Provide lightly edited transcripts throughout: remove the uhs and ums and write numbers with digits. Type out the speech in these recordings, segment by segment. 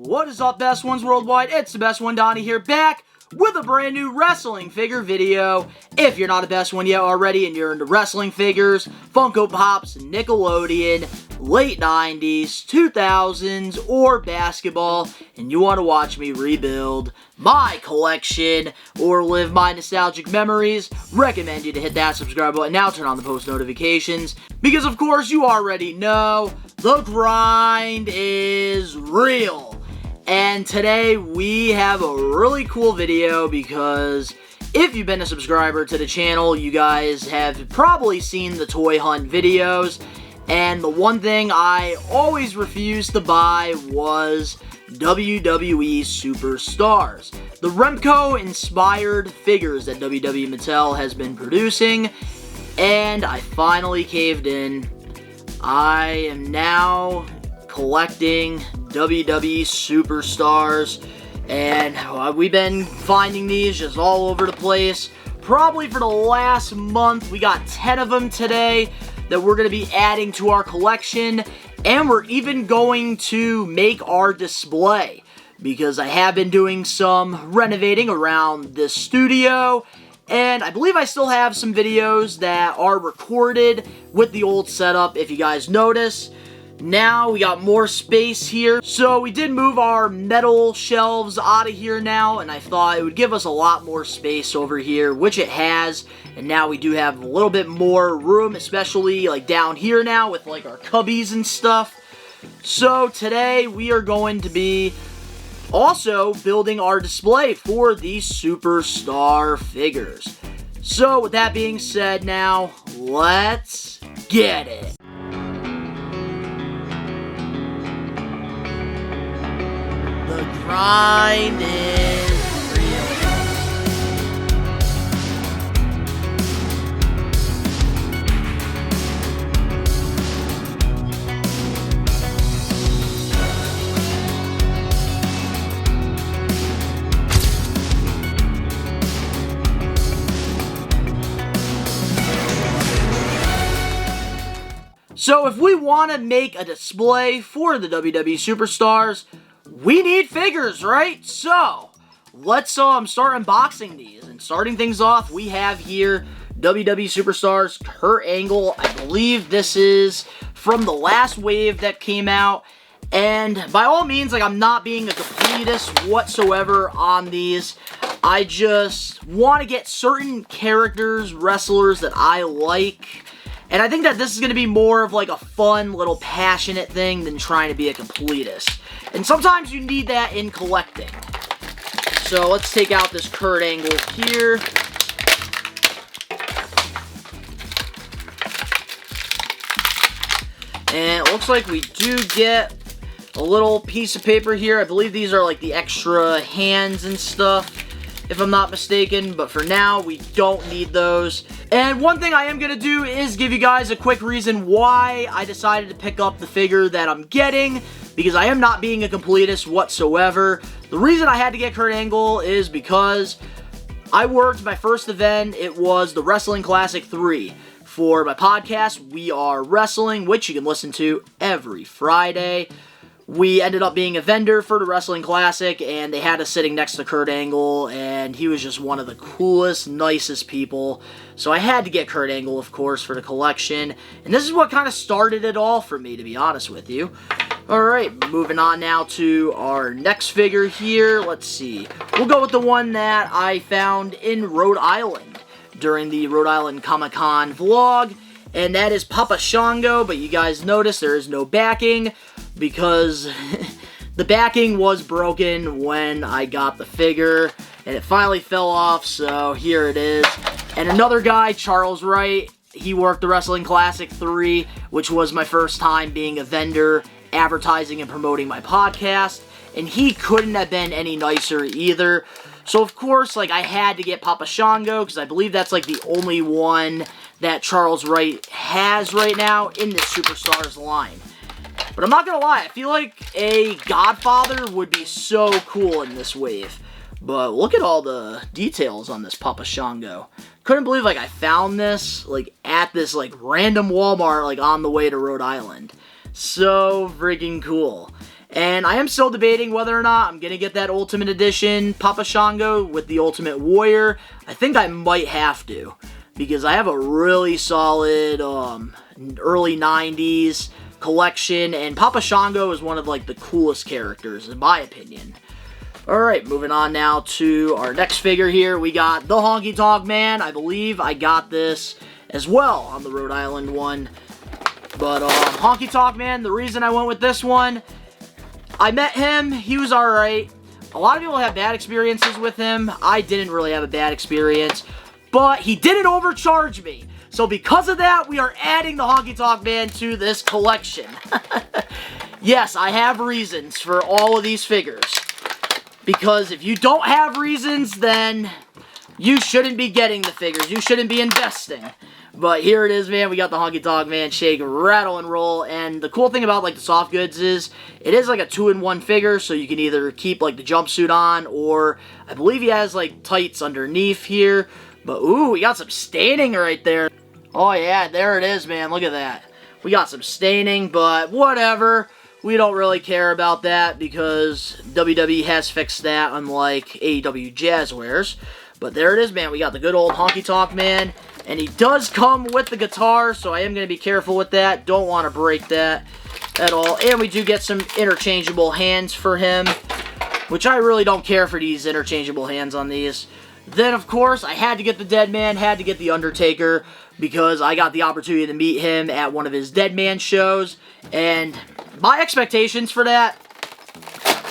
What is up, best ones worldwide? It's the best one, Donnie here, back with a brand new wrestling figure video. If you're not a best one yet already and you're into wrestling figures, Funko Pops, Nickelodeon, late 90s, 2000s, or basketball, and you want to watch me rebuild my collection or live my nostalgic memories, recommend you to hit that subscribe button. Now turn on the post notifications, because of course you already know the grind is real. And today we have a really cool video because if you've been a subscriber to the channel, you guys have probably seen the toy hunt videos. And the one thing I always refused to buy was WWE Superstars. The Remco-inspired figures that WWE Mattel has been producing. And I finally caved in. I am now collecting WWE Superstars, and we've been finding these just all over the place probably for the last month. We got 10 of them today that we're going to be adding to our collection, and we're even going to make our display because I have been doing some renovating around this studio, and I believe I still have some videos that are recorded with the old setup if you guys notice. Now we got more space here, so we did move our metal shelves out of here now, and I thought it would give us a lot more space over here, which it has, and now we do have a little bit more room, especially like down here now with like our cubbies and stuff. So today we are going to be also building our display for these Superstar figures. So with that being said, now let's get it. The grind is real. So if we want to make a display for the WWE Superstars, we need figures, right? So, let's start unboxing these. And starting things off, we have here WWE Superstars Kurt Angle. I believe this is from the last wave that came out. And by all means, like, I'm not being a completist whatsoever on these. I just want to get certain characters, wrestlers that I like. And I think that this is going to be more of like a fun, little passionate thing than trying to be a completist. And sometimes you need that in collecting. So let's take out this Kurt Angle here. And it looks like we do get a little piece of paper here. I believe these are like the extra hands and stuff, if I'm not mistaken, but for now, we don't need those. And one thing I am going to do is give you guys a quick reason why I decided to pick up the figure that I'm getting, because I am not being a completist whatsoever. The reason I had to get Kurt Angle is because I worked my first event. It was the Wrestling Classic 3. For my podcast, We Are Wrestling, which you can listen to every Friday. We ended up being a vendor for the Wrestling Classic, and they had us sitting next to Kurt Angle, and he was just one of the coolest, nicest people. So I had to get Kurt Angle, of course, for the collection, and this is what kind of started it all for me, to be honest with you. Alright, moving on now to our next figure here. Let's see. We'll go with the one that I found in Rhode Island during the Rhode Island Comic-Con vlog, and that is Papa Shango, but you guys notice there is no backing, because the backing was broken when I got the figure, and it finally fell off, so here it is. And another guy, Charles Wright, he worked the Wrestling Classic 3, which was my first time being a vendor, advertising and promoting my podcast, and he couldn't have been any nicer either. So of course, like, I had to get Papa Shango, because I believe that's like the only one that Charles Wright has right now in this Superstars line. But I'm not gonna lie, I feel like a Godfather would be so cool in this wave. But look at all the details on this Papa Shango. Couldn't believe, like, I found this, like, at this, like, random Walmart, like, on the way to Rhode Island. So freaking cool. And I am still debating whether or not I'm going to get that Ultimate Edition Papa Shango with the Ultimate Warrior. I think I might have to, because I have a really solid early 90s collection, and Papa Shango is one of like the coolest characters in my opinion. Alright, moving on now to our next figure here. We got the Honky Tonk Man. I believe I got this as well on the Rhode Island one. But Honky Tonk Man, the reason I went with this one, I met him, he was alright. A lot of people have bad experiences with him. I didn't really have a bad experience, but he didn't overcharge me. So because of that, we are adding the Honky Tonk Man to this collection. Yes, I have reasons for all of these figures. Because if you don't have reasons, then you shouldn't be getting the figures. You shouldn't be investing. But here it is, man. We got the Honky Tonk Man Shake, Rattle, and Roll. And the cool thing about, like, the soft goods is it is, like, a 2-in-1 figure. So you can either keep, like, the jumpsuit on, or I believe he has, like, tights underneath here. But, ooh, we got some staining right there. Oh, yeah, there it is, man. Look at that. We got some staining, but whatever. We don't really care about that because WWE has fixed that, unlike AEW Jazzwares. But there it is, man. We got the good old Honky Tonk Man. And he does come with the guitar, so I am going to be careful with that. Don't want to break that at all. And we do get some interchangeable hands for him, which I really don't care for these interchangeable hands on these. Then, of course, I had to get the Dead Man, had to get the Undertaker, because I got the opportunity to meet him at one of his Dead Man shows. And my expectations for that,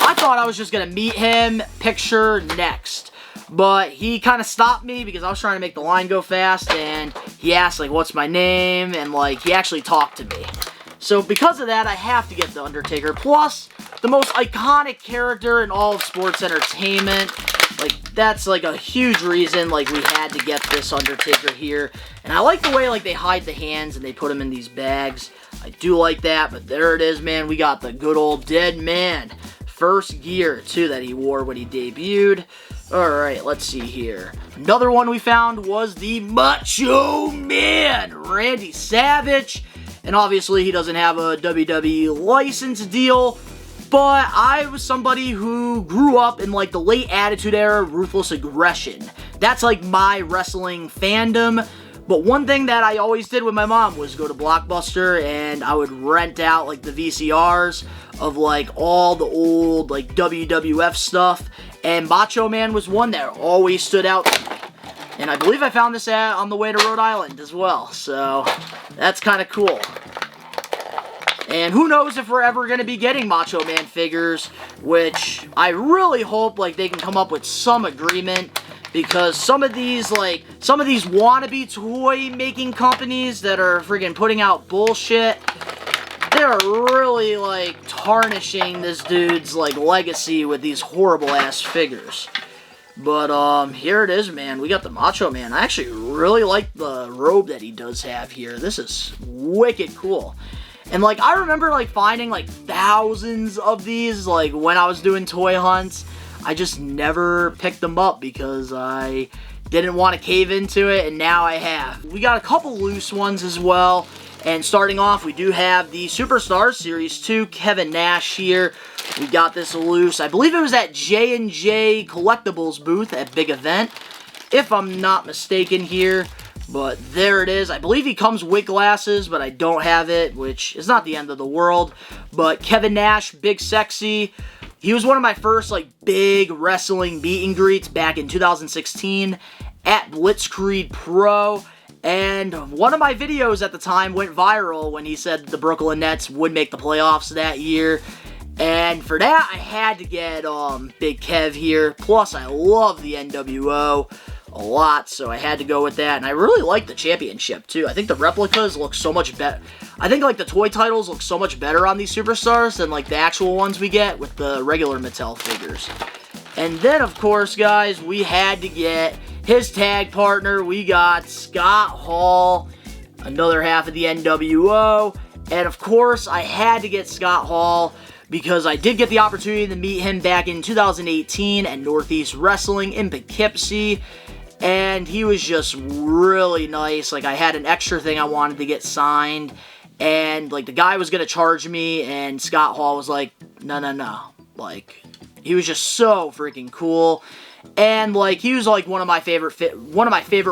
I thought I was just going to meet him, picture, next. But he kind of stopped me because I was trying to make the line go fast, and he asked, like, what's my name, and, like, he actually talked to me. So because of that, I have to get the Undertaker. Plus, the most iconic character in all of sports entertainment. Like, that's, like, a huge reason, like, we had to get this Undertaker here. And I like the way, like, they hide the hands and they put them in these bags. I do like that, but there it is, man. We got the good old Dead Man. First gear, too, that he wore when he debuted. Alright, let's see here. Another one we found was the Macho Man, Randy Savage. And obviously, he doesn't have a WWE license deal. But I was somebody who grew up in, like, the late Attitude Era, Ruthless Aggression. That's, like, my wrestling fandom. But one thing that I always did with my mom was go to Blockbuster, and I would rent out, like, the VCRs of, like, all the old, like, WWF stuff. And Macho Man was one that always stood out to me. And I believe I found this on the way to Rhode Island as well. So, that's kind of cool. And who knows if we're ever going to be getting Macho Man figures, which I really hope, like, they can come up with some agreement, because some of these, like, wannabe toy-making companies that are friggin' putting out bullshit, they're really, like, tarnishing this dude's, like, legacy with these horrible-ass figures. But, here it is, man. We got the Macho Man. I actually really like the robe that he does have here. This is wicked cool. And, like, I remember, like, finding, like, thousands of these, like, when I was doing toy hunts. I just never picked them up because I didn't want to cave into it, and now I have. We got a couple loose ones as well. And starting off, we do have the Superstars Series 2, Kevin Nash here. We got this loose. I believe it was at J&J Collectibles booth at Big Event, if I'm not mistaken here. But there it is. I believe he comes with glasses, but I don't have it, which is not the end of the world. But Kevin Nash, Big Sexy. He was one of my first, like, big wrestling meet and greets back in 2016 at Blitzkrieg Pro. And one of my videos at the time went viral when he said the Brooklyn Nets would make the playoffs that year. And for that, I had to get Big Kev here. Plus, I love the NWO a lot, so I had to go with that. And I really like the championship, too. I think the replicas look so much better. I think, like, the toy titles look so much better on these Superstars than, like, the actual ones we get with the regular Mattel figures. And then, of course, guys, we had to get his tag partner. We got Scott Hall, another half of the NWO. And, of course, I had to get Scott Hall because I did get the opportunity to meet him back in 2018 at Northeast Wrestling in Poughkeepsie. And he was just really nice. Like, I had an extra thing I wanted to get signed. and like the guy was gonna charge me, and Scott Hall was like, no, like he was just so freaking cool. And like he was like one of my favorite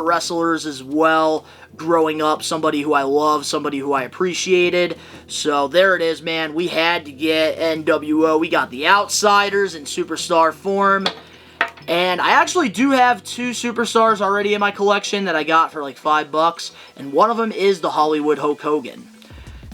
wrestlers as well growing up, somebody who I love, somebody who I appreciated. So there it is, man. We had to get NWO. We got the Outsiders in superstar form. And I actually do have 2 superstars already in my collection that I got for like $5, and one of them is the Hollywood Hulk Hogan.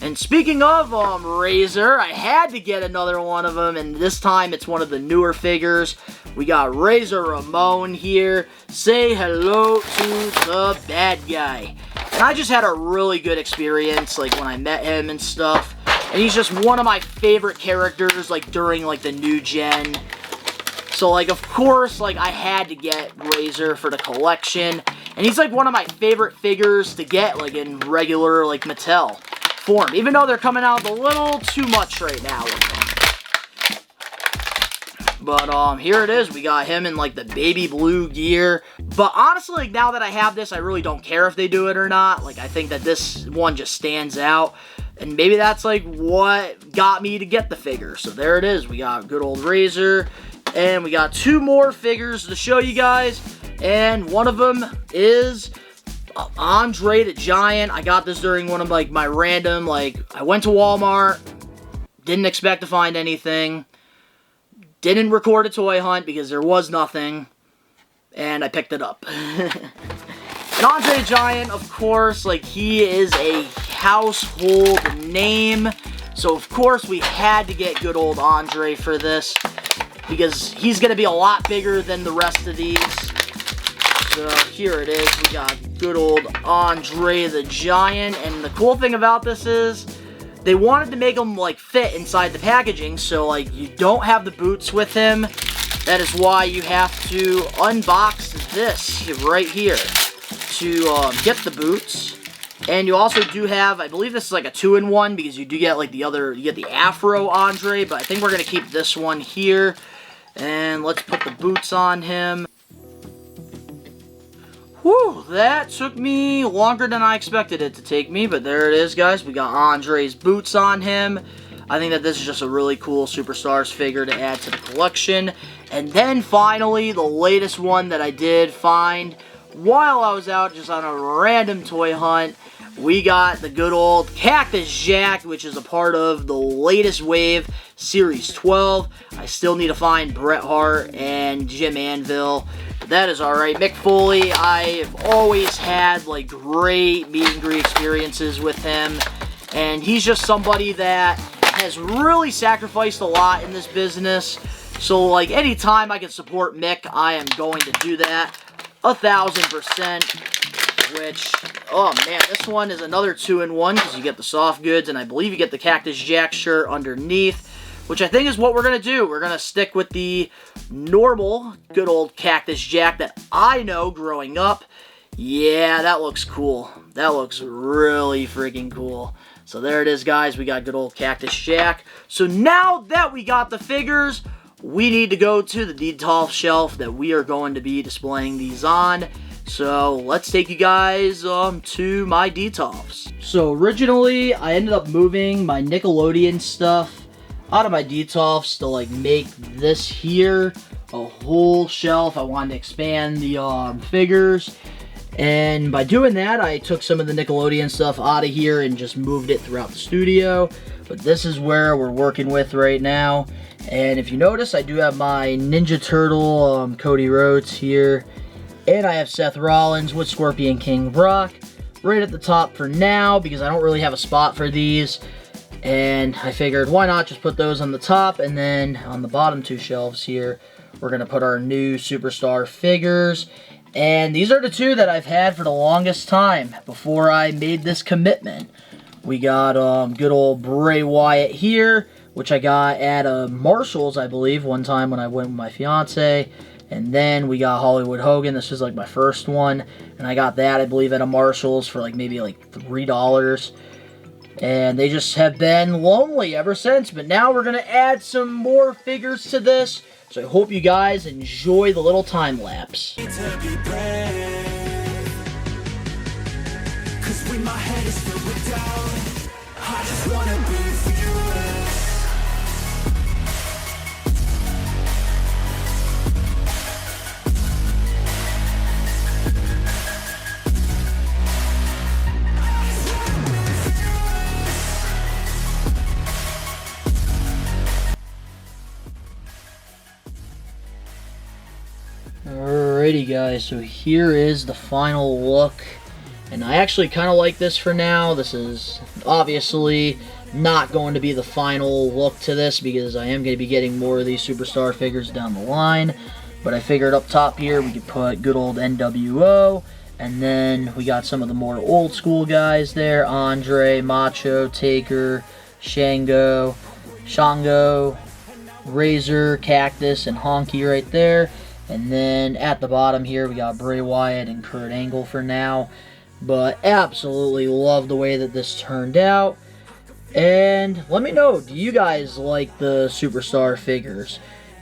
And speaking of Razor, I had to get another one of them, and this time it's one of the newer figures. We got Razor Ramon here. Say hello to the bad guy. And I just had a really good experience, like, when I met him and stuff. And he's just one of my favorite characters, like, during, like, the new gen. So, like, of course, like, I had to get Razor for the collection. And he's, like, one of my favorite figures to get, like, in regular, like, Mattel form, even though they're coming out a little too much right now with them. But here it is. We got him in like the baby blue gear. But honestly, like, now that I have this, I really don't care if they do it or not. Like, I think that this one just stands out, and maybe that's like what got me to get the figure. So there it is. We got good old Razor, and we got 2 more figures to show you guys, and one of them is Andre the Giant. I got this during one of like my random, like, I went to Walmart, didn't expect to find anything, didn't record a toy hunt because there was nothing, and I picked it up. And Andre the Giant, of course, like, he is a household name, so of course we had to get good old Andre for this, because he's going to be a lot bigger than the rest of these. So here it is. We got good old Andre the Giant, and the cool thing about this is they wanted to make him like fit inside the packaging, so like you don't have the boots with him. That is why you have to unbox this right here to get the boots. And you also do have, I believe this is like a 2-in-1, because you do get like you get the Afro Andre, but I think we're gonna keep this one here. And let's put the boots on him. Whew, that took me longer than I expected it to take me, but there it is, guys. We got Andre's boots on him. I think that this is just a really cool Superstars figure to add to the collection. And then finally, the latest one that I did find while I was out just on a random toy hunt, we got the good old Cactus Jack, which is a part of the latest wave, Series 12. I still need to find Bret Hart and Jim Anvil. That is alright. Mick Foley, I've always had like great meet and greet experiences with him, and he's just somebody that has really sacrificed a lot in this business. So like anytime I can support Mick, I am going to do that 1000%. Which, oh man, this one is another 2-in-1 because you get the soft goods, and I believe you get the Cactus Jack shirt underneath, which I think is what we're going to do. We're going to stick with the normal, good old Cactus Jack that I know growing up. Yeah, that looks cool. That looks really freaking cool. So there it is, guys. We got good old Cactus Jack. So now that we got the figures, we need to go to the detail shelf that we are going to be displaying these on. So let's take you guys to my details. So originally, I ended up moving my Nickelodeon stuff out of my details to like make this here a whole shelf. I wanted to expand the figures, and by doing that, I took some of the Nickelodeon stuff out of here and just moved it throughout the studio. But this is where we're working with right now. And if you notice, I do have my Ninja Turtle Cody Rhodes here. And I have Seth Rollins with Scorpion King Brock right at the top for now, because I don't really have a spot for these. And I figured, why not just put those on the top, and then on the bottom 2 shelves here, we're going to put our new Superstar figures. And these are the 2 that I've had for the longest time before I made this commitment. We got good old Bray Wyatt here, which I got at Marshall's, I believe, one time when I went with my fiance. And then we got Hollywood Hogan. This is like my first one, and I got that, I believe, at a Marshall's for like maybe like $3. And they just have been lonely ever since. But now we're going to add some more figures to this. So I hope you guys enjoy the little time lapse. just wanna be fearless. Alrighty guys, so here is the final look, and I actually kind of like this for now. This is obviously not going to be the final look to this because I am going to be getting more of these superstar figures down the line, but I figured up top here we could put good old NWO, and then we got some of the more old school guys there: Andre, Macho, Taker, Shango, Razor, Cactus, and Honky right there. And then at the bottom here, we got Bray Wyatt and Kurt Angle for now. But absolutely love the way that this turned out. And let me know, do you guys like the Superstar figures?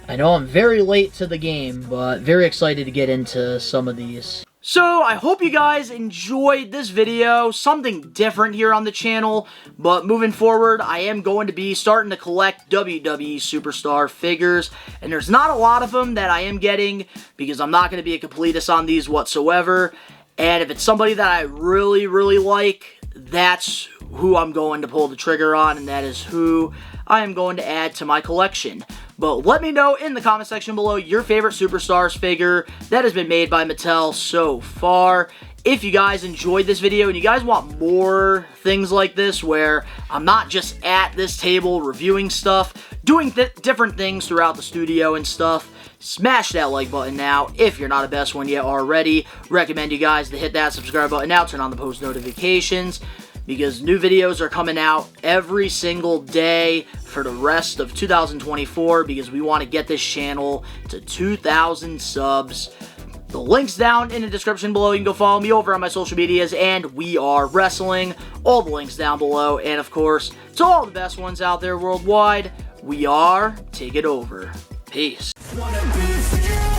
I know I'm very late to the game, but very excited to get into some of these. So, I hope you guys enjoyed this video, something different here on the channel, but moving forward, I am going to be starting to collect WWE Superstar figures, and there's not a lot of them that I am getting, because I'm not going to be a completist on these whatsoever, and if it's somebody that I really, really like, that's who I'm going to pull the trigger on, and that is who I am going to add to my collection. But let me know in the comment section below your favorite Superstars figure that has been made by Mattel so far. If you guys enjoyed this video and you guys want more things like this where I'm not just at this table reviewing stuff, doing different things throughout the studio and stuff, smash that like button now. If you're not a best one yet already, recommend you guys to hit that subscribe button now, turn on the post notifications, because new videos are coming out every single day for the rest of 2024 because we want to get this channel to 2,000 subs. The link's down in the description below. You can go follow me over on my social medias, and We Are Wrestling. All the links down below. And of course, to all the best ones out there worldwide, we are Take It Over. Peace. Wanna be fearless.